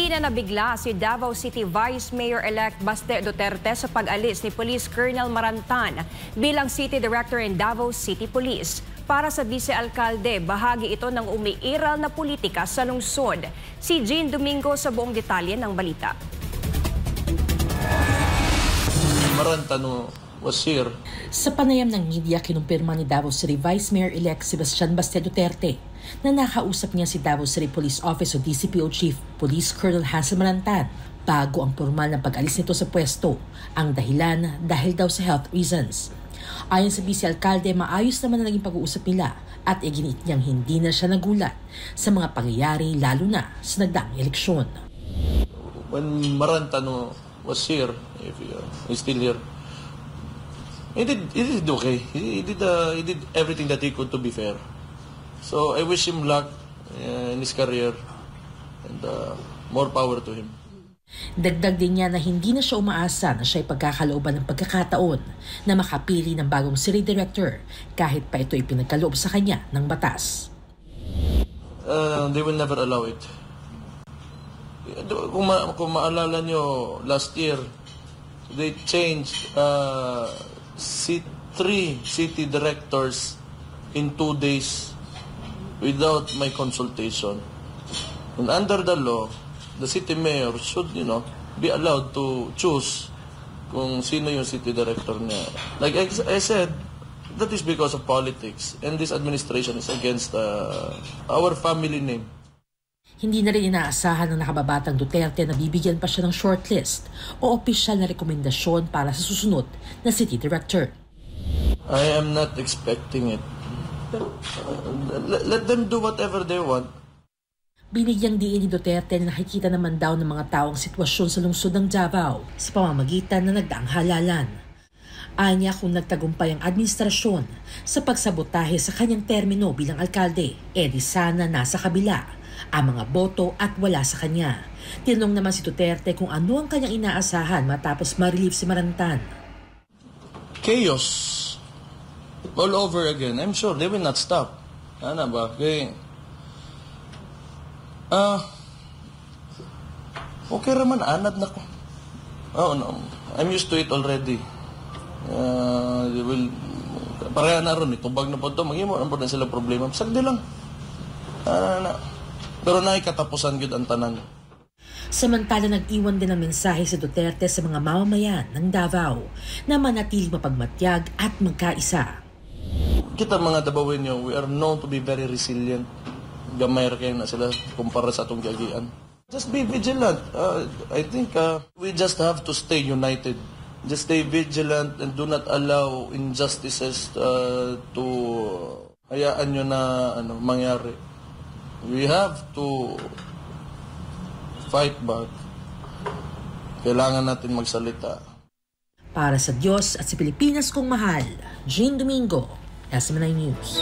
Hindi na nabigla si Davao City Vice Mayor-elect Baste Duterte sa pag-alis ni Police Colonel Marantan bilang City Director in Davao City Police. Para sa Vice-Alcalde, bahagi ito ng umiiral na politika sa lungsod. Si Jean Domingo sa buong detalye ng balita. Marantan was here. Sa panayam ng media, kinumpirma ni Davao City Vice Mayor-elect Sebastian Baste Duterte na nakausap niya si Davao City Police Office o DCPO Chief Police Colonel Hansel Marantan bago ang formal na pag-alis nito sa pwesto. Ang dahilan dahil daw sa health reasons. Ayon sa Vice-Alcalde, maayos naman na naging pag-uusap nila at iginit niyang hindi na siya nagulat sa mga pangyayari lalo na sa nagdaang eleksyon. When Marantan was here, if he's still here, he did okay. He did everything that he could to be fair. So I wish him luck in his career and more power to him. Dagdag din niya na hindi na siya umaasa na siya ay pagkakalooban ng pagkakataon na makapili ng bagong city director kahit pa ito ipinagkaloob sa kanya ng batas. They will never allow it. Kung maalala nyo, last year, they changed 3 city directors in 2 days without my consultation. And under the law, the city mayor should, be allowed to choose kung sino yung city director niya. Like I said, that is because of politics. And this administration is against our family name. Hindi na rin inaasahan ng nakababatang Duterte na bibigyan pa siya ng shortlist o opisyal na rekomendasyon para sa susunod na city director. I am not expecting it. Let them do whatever they want. Binigyang diin ni Duterte na nakikita naman daw ng mga taong sitwasyon sa lungsod ng Davao sa pamamagitan ng nagdaang halalan. Anya kung nagtagumpay ang administrasyon sa pagsabotahe sa kanyang termino bilang alkalde, edi sana nasa kabila ang mga boto at wala sa kanya. Tinanong naman si Duterte kung ano ang kanyang inaasahan matapos ma-relieve si Marantan. Chaos all over again. I'm sure they will not stop. Ano ba? Okay raman, anad na ko. Oh, no. I'm used to it already. Pareha na ron, itubag na po ito, mag-imo na po na sila problema. Sagdi lang. Pero naikatapusan yun ang tanan. Samantala, nag-iwan din ng mensahe si Duterte sa mga mamamayan ng Davao na manatiling mapagmatyag at magkaisa. Kita mga Davaoenyo, we are known to be very resilient. Gamay kayo na sila kumpara sa atong gagian. Just be vigilant. I think we just have to stay united. Just stay vigilant and do not allow injustices to hayaan nyo na mangyari. We have to fight back. Kailangan natin magsalita. Para sa Diyos at sa Pilipinas kong mahal, Jean Domingo, SMNI News.